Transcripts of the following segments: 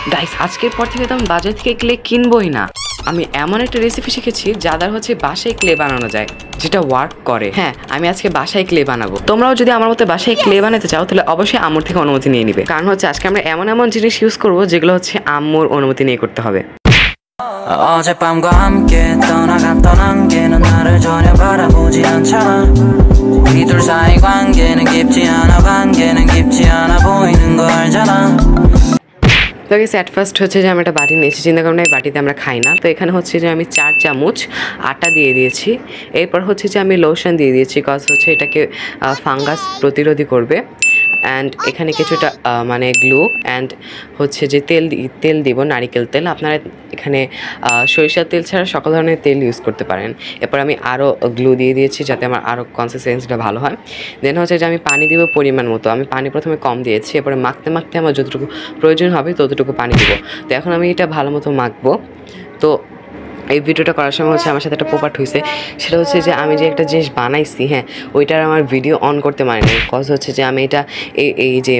Guys আজকের পর থেকে তো আমি বাজার থেকে ক্লে কিনবই না। আমি এমন একটা রেসিপি শিখেছি যা দ্বারা হচ্ছে বাসায় ক্লে বানানো যায়, যেটা ওয়ার্ক করে। হ্যাঁ, আমি আজকে বাসায় ক্লে বানাবো। তোমরাও যদি আমার মতো বাসায় ক্লে বানাতে চাও তাহলে অবশ্যই আম্মুর থেকে অনুমতি নিয়ে নিবে, কারণ হচ্ছে আজকে আমরা এমন এমন জিনিস ইউজ করবো যেগুলো হচ্ছে আম্মুর অনুমতি নিয়ে করতে হবে। 어젯밤과 함께 떠나갔던 안개는 나를 전혀 바라보지 않잖아. 우리 둘 사이 관계는 깊지 않아 보이는 거 알잖아. তো গেছে অ্যাট ফার্স্ট হচ্ছে যে আমি একটা বাটি নিয়েছি, চিন্তা করুন এই বাটিতে আমরা খাই না। তো এখানে হচ্ছে যে আমি 4 চামচ আটা দিয়ে দিয়েছি। এরপর হচ্ছে যে আমি লোশন দিয়ে দিয়েছি, কজ হচ্ছে এটাকে ফাঙ্গাস প্রতিরোধী করবে। অ্যান্ড এখানে কিছুটা মানে গ্লু অ্যান্ড হচ্ছে যে তেল দিব, নারিকেল তেল। আপনারা এখানে সরিষার তেল ছাড়া সকল ধরনের তেল ইউজ করতে পারেন। এরপর আমি আরও গ্লু দিয়ে দিয়েছি যাতে আমার আরও কনসিস্টেন্সিটা ভালো হয়। দেন হচ্ছে যে আমি পানি দিব পরিমাণ মতো। আমি পানি প্রথমে কম দিয়েছি, এরপরে মাখতে মাখতে আমার যতটুকু প্রয়োজন হবে ততটুকু পানি দিব। তো এখন আমি এটা ভালো মতো মাখবো। তো এই ভিডিওটা করার সময় হচ্ছে আমার সাথে একটা পোপাট হয়েছে, সেটা হচ্ছে যে আমি যে একটা জিনিস বানাইছি, হ্যাঁ ওইটার আমার ভিডিও অন করতে পারিনি। কজ হচ্ছে যে আমি এটা এই যে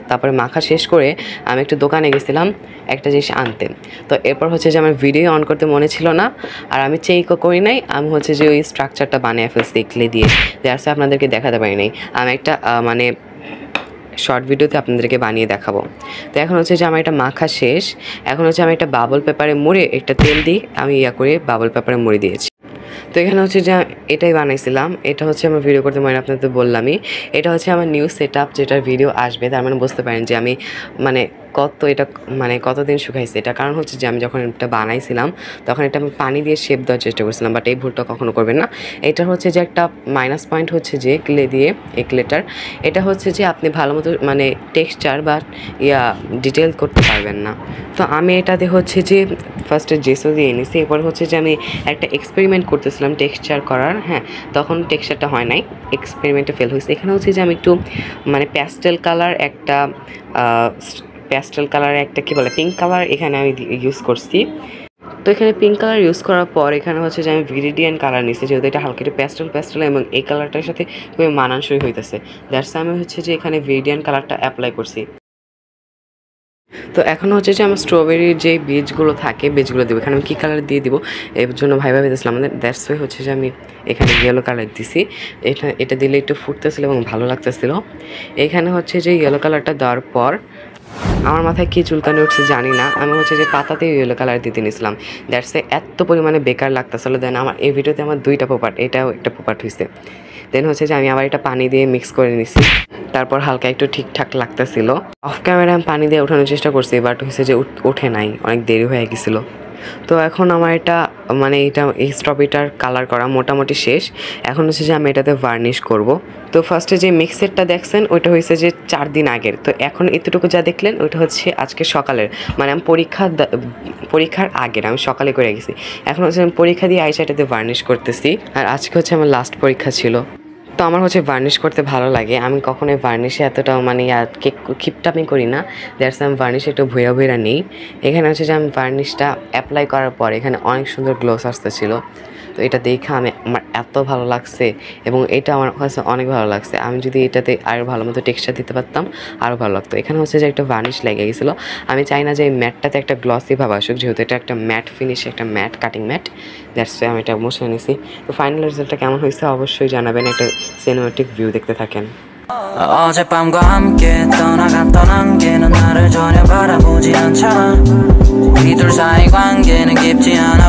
তারপরে মাখা শেষ করে আমি একটু দোকানে গেছিলাম একটা জিনিস আনতে। তো এরপর হচ্ছে যে আমার ভিডিও অন করতে মনে ছিল না, আর আমি চেকও করি নাই। আমি হচ্ছে যে ওই স্ট্রাকচারটা বানিয়ে ফেলছি ক্লে দিয়ে, যার সাথে আপনাদেরকে দেখাতে পারি নাই। আমি একটা মানে শর্ট ভিডিওতে আপনাদেরকে বানিয়ে দেখাবো। তো এখন হচ্ছে যে আমার এটা মাখা শেষ। এখন হচ্ছে আমি একটা বাবল পেপারে মুড়ে একটা তেল দিই, আমি করে বাবল পেপারে মুড়ে দিয়েছি। তো এখানে হচ্ছে যে এটাই বানাইছিলাম। এটা হচ্ছে আমার ভিডিও করতে মানে আপনাদের বললামই, এটা হচ্ছে আমার নিউ সেট আপ, যেটার ভিডিও আসবে। তার মানে বুঝতে পারেন যে আমি মানে কতদিন শুকাইছি এটা। কারণ হচ্ছে যে আমি যখন এটা বানাইছিলাম তখন এটা আমি পানি দিয়ে শেপ দেওয়ার চেষ্টা করছিলাম, বাট এই ভুলটা কখনো করবেন না। এটা হচ্ছে যে একটা মাইনাস পয়েন্ট হচ্ছে যে ক্লে দিয়ে এই ক্লেটার, এটা হচ্ছে যে আপনি ভালো মতো মানে টেক্সচার বা ডিটেল করতে পারবেন না। তো আমি এটাতে হচ্ছে যে ফার্স্টে জেসো দিয়ে নিছি। এরপর হচ্ছে যে আমি একটা এক্সপেরিমেন্ট করতেছিলাম টেক্সচার করার, হ্যাঁ তখন টেক্সচারটা হয় নাই, এক্সপেরিমেন্টে ফেল হয়েছে। এখানে হচ্ছে যে আমি একটু মানে প্যাস্টেল কালার একটা কী বলে পিঙ্ক কালার এখানে আমি ইউজ করছি। তো এখানে পিঙ্ক কালার ইউজ করার পর এখানে হচ্ছে যে আমি ভিরিডিয়ান কালার নিচ্ছি, যেহেতু এটা হালকা একটু প্যাস্টেল এবং এই কালারটার সাথে খুবই মানানসই হইতেছে। দ্যাটস আমি হচ্ছে যে এখানে ভিরিডিয়ান কালারটা অ্যাপ্লাই করছি। তো এখন হচ্ছে যে আমার স্ট্রবেরির যে বীজগুলো থাকে বীজগুলো দেবো। এখানে আমি কী কালার দিয়ে দিব এর জন্য ভেবেছিলাম আমাদের। দ্যাটস ওয়ে হচ্ছে যে আমি এখানে ইয়েলো কালার দিছি। এটা দিলে একটু ফুটতেছিল এবং ভালো লাগতেছিল। এখানে হচ্ছে যে ইয়েলো কালারটা দেওয়ার পর আমার মাথায় কী চুলকানি উঠছে জানি না, আমি হচ্ছে যে পাতাতেই ইয়েলো কালার দিতে নিয়েছিলাম। দ্যাটস এত পরিমাণে বেকার লাগতেছিল। দেন আমার এই ভিডিওতে আমার 2টা পোপাট, এটাও একটা পোপাট হয়েছে। দেন হচ্ছে যে আমি আবার এটা পানি দিয়ে মিক্স করে নিছি। তারপর হালকা একটু ঠিকঠাক লাগতেছিল। অফ ক্যামেরা আমি পানি দিয়ে ওঠানোর চেষ্টা করছি, বাট হচ্ছে যে ওঠে নাই, অনেক দেরি হয়ে গেছিলো। তো এখন আমার এটা মানে এই স্ট্রবেরিটার কালার করা মোটামুটি শেষ। এখন হচ্ছে যে আমি এটাতে ভার্নিশ করব। তো ফার্স্টে যে মিক্সারটা দেখছেন ওইটা হয়েছে যে 4 দিন আগের। তো এখন এতটুকু যা দেখলেন ওইটা হচ্ছে আজকে সকালের, মানে আমি পরীক্ষার আগের আমি সকালে করে গেছি। এখন হচ্ছে আমি পরীক্ষা দিয়ে আইসা এটাতে ভার্নিশ করতেছি। আর আজকে হচ্ছে আমার লাস্ট পরীক্ষা ছিল। তো আমার হচ্ছে ভার্নিশ করতে ভালো লাগে। আমি কখনোই ভার্নিশে এতটাও মানে ক্ষিপ্টামি করি না। দ্যাটস আমি ভার্নিশে একটু ভুইরা নেই। এখানে হচ্ছে যে আমি ভার্নিশটা অ্যাপ্লাই করার পর এখানে অনেক সুন্দর গ্লোস আসতেছিল। তো এটা দেখে আমার এত ভালো লাগছে এবং এটা আমার কাছে অনেক ভালো লাগছে। আমি যদি এটাতে আরও ভালো মতো টেক্সচার দিতে পারতাম আরও ভালো লাগতো। এখানে হচ্ছে যে একটা ভার্নিশ লেগে গেছিলো। আমি চাই না যে এই ম্যাটটাতে একটা গ্লসি ভাব আসুক, যেহেতু এটা একটা ম্যাট ফিনিশ, একটা matte cutting matte. That's way আমি এটা মুছে নিয়েছি। তো ফাইনাল রেজাল্টটা কেমন হয়েছে অবশ্যই জানাবেন। একটা সিনেমেটিক ভিউ দেখতে থাকেন। 어젯밤과 함께 떠나갔던 안개는 나를 전혀 바라보지 않잖아. 우리 둘 사이 관계는 깊지 않아